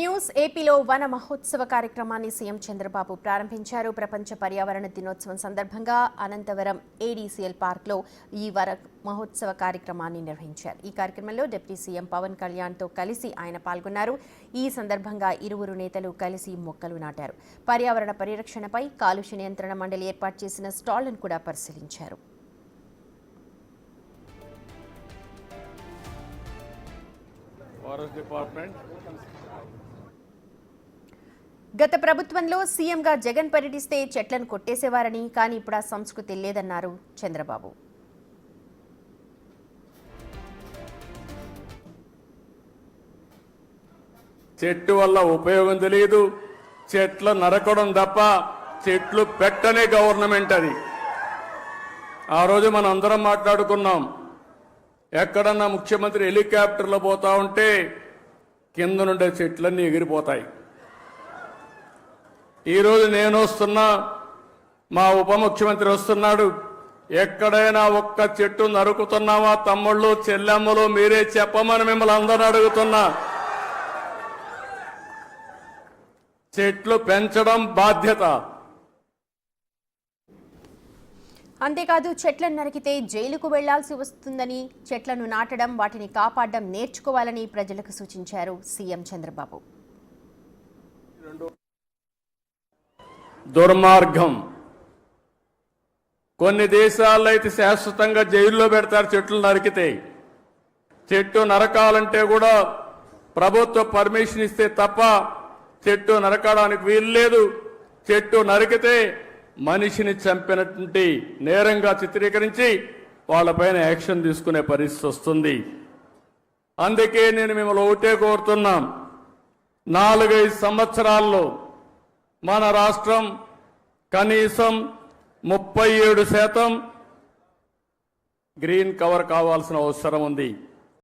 News ఏపీలో వన మహోత్సవ కార్యక్రమాన్ని సీఎం చంద్రబాబు ప్రారంభించారు. ప్రపంచ పర్యావరణ దినోత్సవం సందర్భంగా అనంతవరం ఏడీసీఎల్ పార్క్లో ఈ వన మహోత్సవ కార్యక్రమాన్ని నిర్వహించారు. ఈ కార్యక్రమంలో డిప్యూటీ సీఎం పవన్ కళ్యాణ్తో కలిసి ఆయన పాల్గొన్నారు. ఈ సందర్భంగా ఇరువురు నేతలు కలిసి మొక్కలు నాటారు. పర్యావరణ పరిరక్షణపై కాలుష్య నియంత్రణ మండలి ఏర్పాటు చేసిన స్టాళ్లను కూడా పరిశీలించారు. గత ప్రభుత్వంలో సీఎంగా జగన్ పర్యటిస్తే చెట్లను కొట్టేసేవారని, కానీ ఇప్పుడు ఆ సంస్కృతి లేదన్నారు చంద్రబాబు. చెట్టు వల్ల ఉపయోగం తెలియదు, చెట్లు నరకడం తప్ప చెట్లు పెట్టనే గవర్నమెంట్ అది. ఆ రోజు మనం అందరం మాట్లాడుకున్నాం, ఎక్కడన్నా ముఖ్యమంత్రి హెలికాప్టర్లో పోతా ఉంటే కింద నుండే చెట్లన్నీ ఎగిరిపోతాయి. ఈరోజు నేను వస్తున్నా, మా ఉప ముఖ్యమంత్రి వస్తున్నాడు, ఎక్కడైనా ఒక్క చెట్టు నరుకుతున్నావా తమ్ముళ్ళు చెల్లెమ్మలు మీరే చెప్పమని మిమ్మల్ని అందరూ అడుగుతున్నా. చెట్లు పెంచడం బాధ్యత. అంతేకాదు, చెట్లను నరికితే జైలుకు వెళ్లాల్సి వస్తుందని, చెట్లను నాటడం, వాటిని కాపాడడం నేర్చుకోవాలని ప్రజలకు సూచించారు సీఎం చంద్రబాబు. దుర్మార్గం. కొన్ని దేశాల్లో అయితే శాశ్వతంగా జైల్లో పెడతారు చెట్లు నరికితే. చెట్టు నరకాలంటే కూడా ప్రభుత్వ పర్మిషన్ ఇస్తే తప్ప చెట్టు నరకడానికి వీలు లేదు. చెట్టు నరికితే మనిషిని చంపినటువంటి నేరంగా చిత్రీకరించి వాళ్ళపైన యాక్షన్ తీసుకునే పరిస్థితి వస్తుంది. అందుకే నేను మిమ్మల్ని ఒకటే కోరుతున్నాం, 4-5 సంవత్సరాల్లో మన రాష్ట్రం కనీసం 37% గ్రీన్ కవర్ కావాల్సిన అవసరం ఉంది.